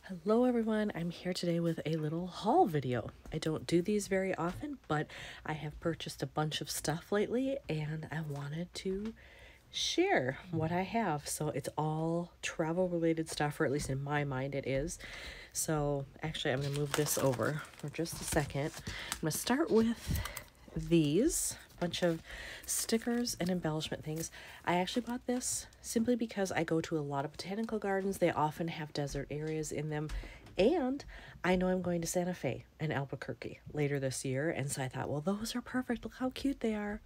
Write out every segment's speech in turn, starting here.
Hello everyone, I'm here today with a little haul video. I don't do these very often, but I have purchased a bunch of stuff lately and I wanted to share what I have. So it's all travel related stuff, or at least in my mind it is. So actually I'm going to move this over for just a second. I'm going to start with these bunch of stickers and embellishment things. I actually bought this simply because I go to a lot of botanical gardens. They often have desert areas in them, and I know I'm going to Santa Fe and Albuquerque later this year, and so I thought, well, those are perfect. Look how cute they are.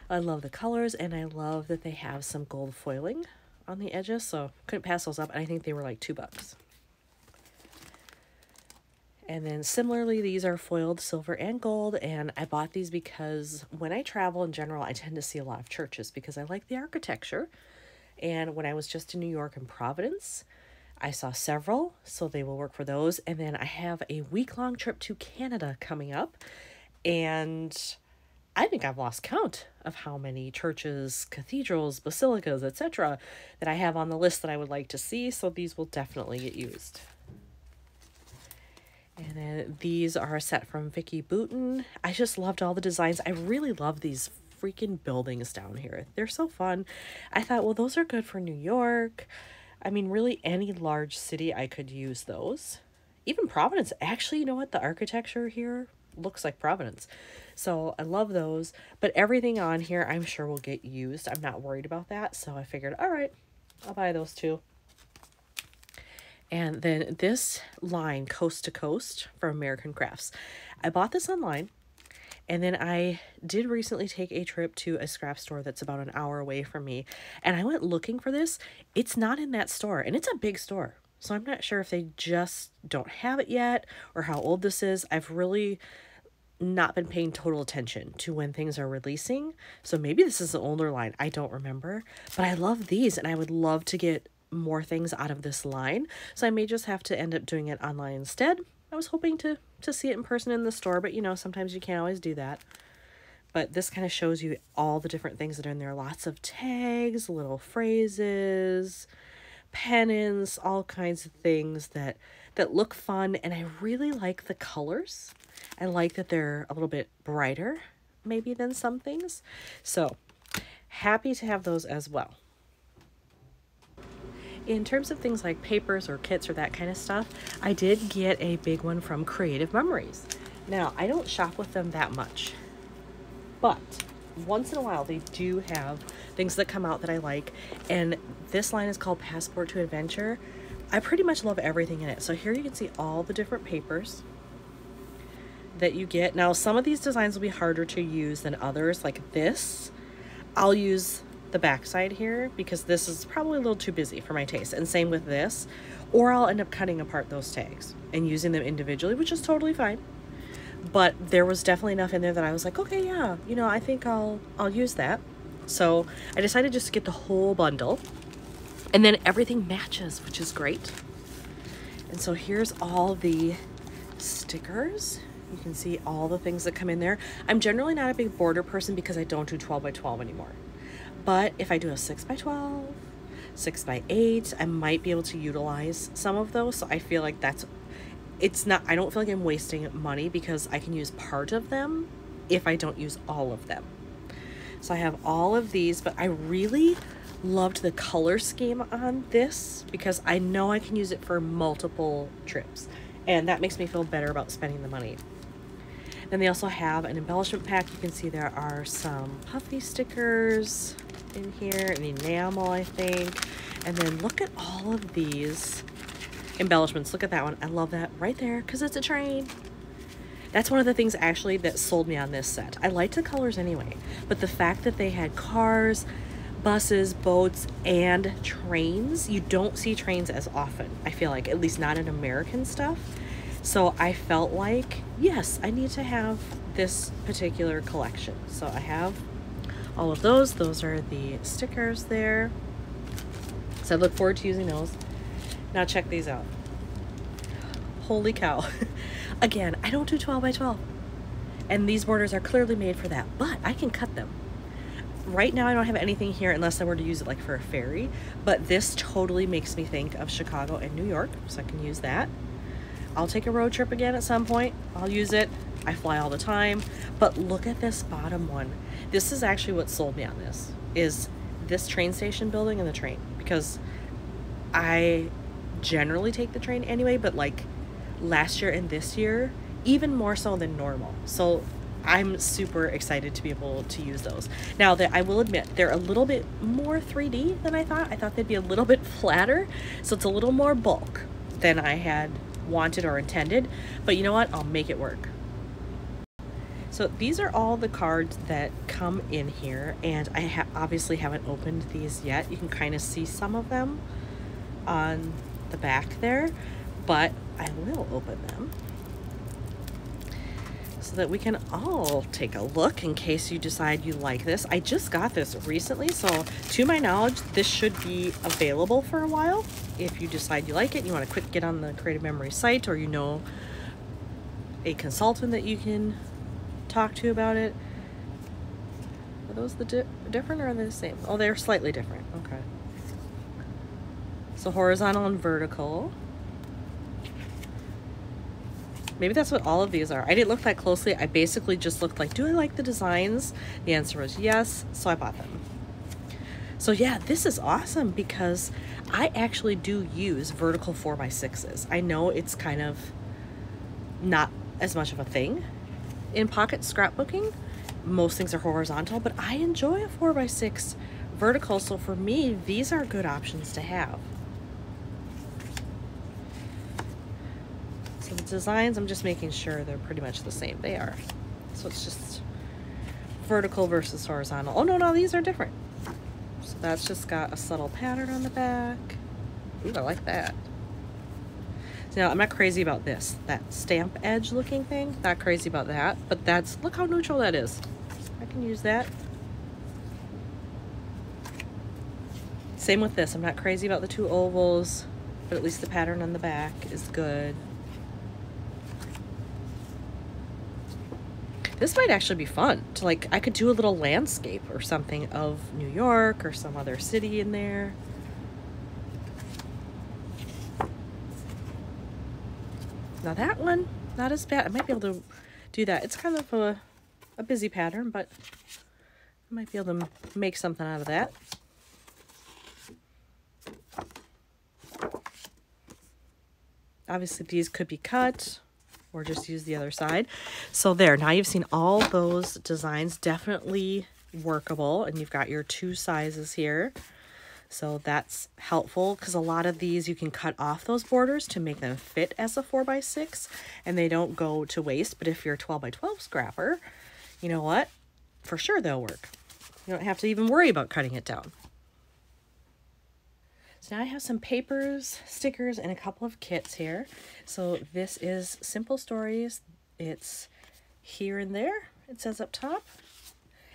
I love the colors, and I love that they have some gold foiling on the edges, so couldn't pass those up, and I think they were like $2. And then similarly, these are foiled silver and gold, and I bought these because when I travel in general, I tend to see a lot of churches because I like the architecture. And when I was just in New York and Providence, I saw several, so they will work for those. And then I have a week-long trip to Canada coming up, and I think I've lost count of how many churches, cathedrals, basilicas, etc. that I have on the list that I would like to see, so these will definitely get used. And then these are a set from Vicki Boutin. I just loved all the designs. I really love these freaking buildings down here. They're so fun. I thought, well, those are good for New York. I mean, really any large city, I could use those. Even Providence. Actually, you know what? The architecture here looks like Providence. So I love those. But everything on here, I'm sure will get used. I'm not worried about that. So I figured, all right, I'll buy those too. And then this line, Coast to Coast, from American Crafts. I bought this online, and then I did recently take a trip to a scrap store that's about an hour away from me, and I went looking for this. It's not in that store, and it's a big store, so I'm not sure if they just don't have it yet or how old this is. I've really not been paying total attention to when things are releasing, so maybe this is an older line. I don't remember, but I love these, and I would love to get more things out of this line, so I may just have to end up doing it online instead. I was hoping to see it in person in the store, but you know, sometimes you can't always do that. But this kind of shows you all the different things that are in there. Lots of tags, little phrases, pennants, all kinds of things that look fun, and I really like the colors. I like that they're a little bit brighter maybe than some things, so happy to have those as well. In terms of things like papers or kits or that kind of stuff, I did get a big one from Creative Memories. Now, I don't shop with them that much, but once in a while they do have things that come out that I like, and this line is called Passport to Adventure. I pretty much love everything in it. So here you can see all the different papers that you get. Now, some of these designs will be harder to use than others, like this. I'll use the back side here because this is probably a little too busy for my taste, and same with this, or I'll end up cutting apart those tags and using them individually, which is totally fine. But there was definitely enough in there that I was like, okay, yeah, you know, I think I'll use that. So I decided just to get the whole bundle, and then everything matches, which is great. And so here's all the stickers. You can see all the things that come in there. I'm generally not a big border person because I don't do 12 by 12 anymore. But if I do a 6 by 12, 6 by 8, I might be able to utilize some of those. So I feel like I don't feel like I'm wasting money because I can use part of them if I don't use all of them. So I have all of these, but I really loved the color scheme on this because I know I can use it for multiple trips, and that makes me feel better about spending the money. Then they also have an embellishment pack. You can see there are some puffy stickers in here, and enamel, I think. And then look at all of these embellishments. Look at that one. I love that right there because it's a train. That's one of the things actually that sold me on this set. I liked the colors anyway, but the fact that they had cars, buses, boats, and trains. You don't see trains as often, I feel like, at least not in American stuff. So I felt like, yes, I need to have this particular collection. So I have all of those. Those are the stickers there. So I look forward to using those. Now check these out. Holy cow. Again, I don't do 12 by 12. And these borders are clearly made for that, but I can cut them. right now I don't have anything here unless I were to use it like for a ferry, but this totally makes me think of Chicago and New York, so I can use that. I'll take a road trip again at some point. I'll use it. I fly all the time. But look at this bottom one. This is actually what sold me on this, is this train station building and the train, because I generally take the train anyway, but like last year and this year, even more so than normal. So I'm super excited to be able to use those. Now, that I will admit, they're a little bit more 3D than I thought. I thought they'd be a little bit flatter, so it's a little more bulk than I had wanted or intended, but you know what? I'll make it work. So these are all the cards that come in here, and I obviously haven't opened these yet. You can kind of see some of them on the back there, but I will open them so that we can all take a look in case you decide you like this. I just got this recently, so to my knowledge, this should be available for a while. If you decide you like it, you want to quick get on the Creative Memories site, or you know a consultant that you can talk to about it. Are those the different, or are they the same? Oh, they're slightly different. Okay. So horizontal and vertical. Maybe that's what all of these are. I didn't look that closely. I basically just looked like, do I like the designs? The answer was yes, so I bought them. So yeah, this is awesome because I actually do use vertical 4x6s. I know it's kind of not as much of a thing in pocket scrapbooking. Most things are horizontal, but I enjoy a 4x6 vertical, so for me, these are good options to have. So the designs, I'm just making sure they're pretty much the same. They are. So it's just vertical versus horizontal. Oh, no, these are different. So that's just got a subtle pattern on the back. Ooh, I like that. So now, I'm not crazy about this. That stamp edge looking thing, not crazy about that. But that's, look how neutral that is. I can use that. Same with this. I'm not crazy about the two ovals, but at least the pattern on the back is good. This might actually be fun to, like, I could do a little landscape or something of New York or some other city in there. Now that one, not as bad. I might be able to do that. It's kind of a busy pattern, but I might be able to make something out of that. Obviously these could be cut or just use the other side. So there, now you've seen all those designs, definitely workable, and you've got your two sizes here. So that's helpful because a lot of these you can cut off those borders to make them fit as a 4x6 and they don't go to waste. But if you're a 12x12 scrapper, you know what? For sure they'll work. You don't have to even worry about cutting it down. So now I have some papers, stickers, and a couple of kits here. So this is Simple Stories. It's here and there, it says up top.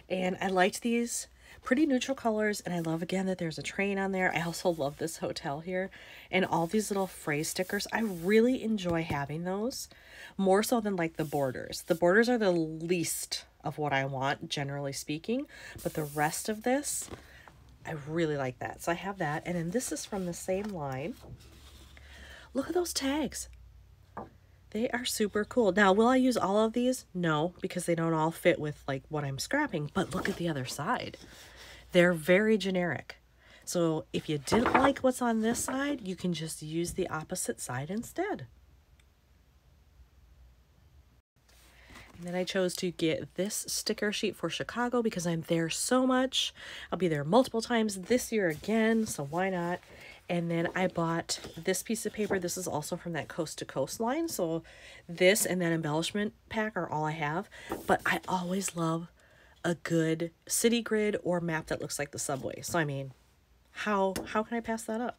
And I liked these pretty neutral colors, and I love again that there's a train on there. I also love this hotel here and all these little phrase stickers. I really enjoy having those more so than like the borders. The borders are the least of what I want, generally speaking, but the rest of this, I really like that. So I have that, and then this is from the same line. Look at those tags. They are super cool. Now, will I use all of these? No, because they don't all fit with like what I'm scrapping, but look at the other side. They're very generic. So if you didn't like what's on this side, you can just use the opposite side instead. And then I chose to get this sticker sheet for Chicago because I'm there so much. I'll be there multiple times this year again, so why not? And then I bought this piece of paper. This is also from that Coast to Coast line. So this and that embellishment pack are all I have. But I always love a good city grid or map that looks like the subway. So I mean, how can I pass that up?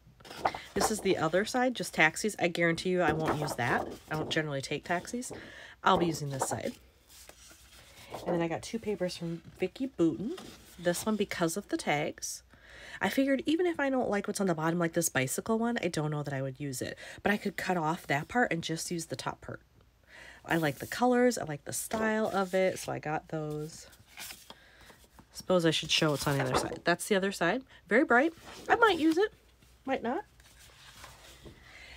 This is the other side, just taxis. I guarantee you I won't use that. I don't generally take taxis. I'll be using this side. And then I got two papers from Vicki Boutin. This one because of the tags. I figured even if I don't like what's on the bottom, like this bicycle one, I don't know that I would use it. But I could cut off that part and just use the top part. I like the colors. I like the style of it. So I got those. Suppose I should show what's on the other side. That's the other side. Very bright. I might use it. Might not.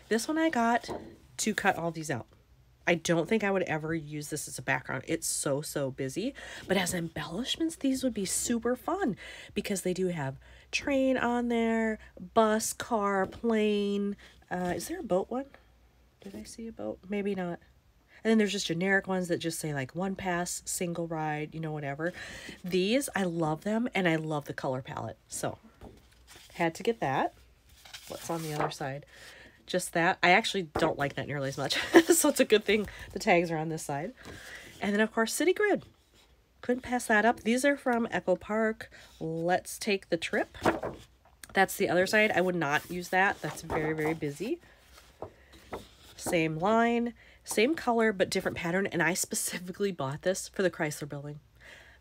This one I got to cut all these out. I don't think I would ever use this as a background. It's so busy. But as embellishments, these would be super fun because they do have train on there, bus, car, plane. Is there a boat one? Did I see a boat? Maybe not. And then there's just generic ones that just say like one pass, single ride, you know, whatever. These, I love them, and I love the color palette. So, had to get that. What's on the other side? Just that. I actually don't like that nearly as much. So it's a good thing the tags are on this side. And then, of course, City Grid. Couldn't pass that up. These are from Echo Park. Let's Take the Trip. That's the other side. I would not use that. That's very busy. Same line, same color, but different pattern. And I specifically bought this for the Chrysler Building.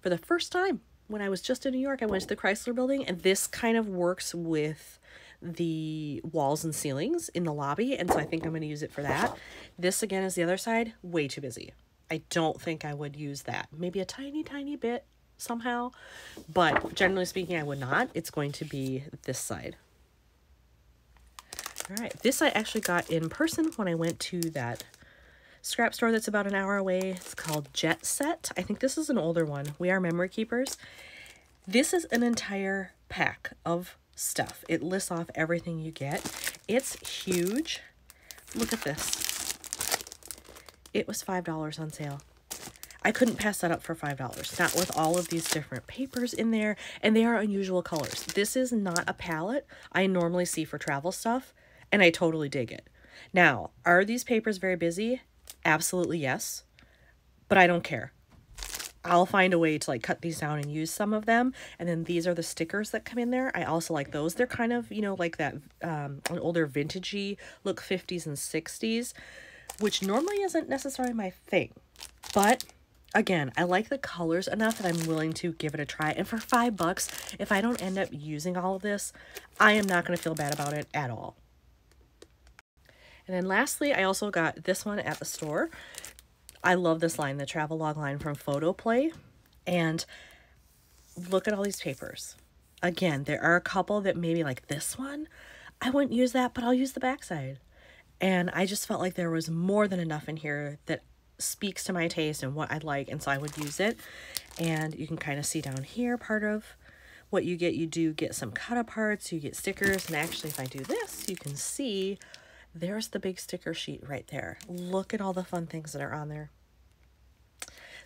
For the first time, when I was just in New York, I went to the Chrysler Building, and this kind of works with the walls and ceilings in the lobby, and so I think I'm going to use it for that. This again is the other side. Way too busy. I don't think I would use that. Maybe a tiny bit somehow, but generally speaking I would not. It's going to be this side. All right, this I actually got in person when I went to that scrap store that's about an hour away. It's called Jet Set. I think this is an older one. We Are Memory Keepers. This is an entire pack of stuff. It lists off everything you get. It's huge. Look at this. It was $5 on sale. I couldn't pass that up for $5. Not with all of these different papers in there, and they are unusual colors. This is not a palette I normally see for travel stuff, and I totally dig it. Now, are these papers very busy? Absolutely yes, but I don't care. I'll find a way to like cut these down and use some of them. And then these are the stickers that come in there. I also like those. They're kind of, you know, like that an older vintagey look, 50s and 60s, which normally isn't necessarily my thing. But again, I like the colors enough that I'm willing to give it a try. And for $5, if I don't end up using all of this, I am not going to feel bad about it at all. And then lastly, I also got this one at the store. I love this line, the travel log line from Photoplay. And look at all these papers. Again, there are a couple that maybe like this one, I wouldn't use that, but I'll use the backside. And I just felt like there was more than enough in here that speaks to my taste and what I like, and so I would use it. And you can kind of see down here part of what you get. You do get some cut aparts, you get stickers, and actually if I do this, you can see there's the big sticker sheet right there. Look at all the fun things that are on there.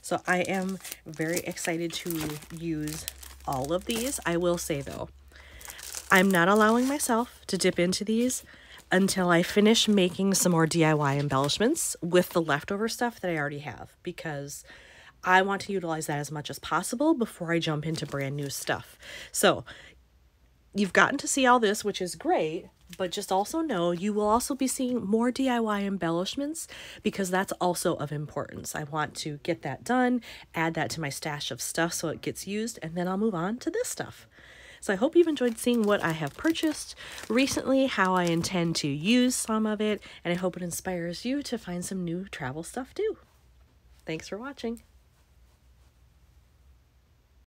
So I am very excited to use all of these. I will say though, I'm not allowing myself to dip into these until I finish making some more DIY embellishments with the leftover stuff that I already have, because I want to utilize that as much as possible before I jump into brand new stuff. So you've gotten to see all this, which is great, but just also know you will also be seeing more DIY embellishments, because that's also of importance. I want to get that done, add that to my stash of stuff so it gets used, and then I'll move on to this stuff. So I hope you've enjoyed seeing what I have purchased recently, how I intend to use some of it, and I hope it inspires you to find some new travel stuff too. Thanks for watching.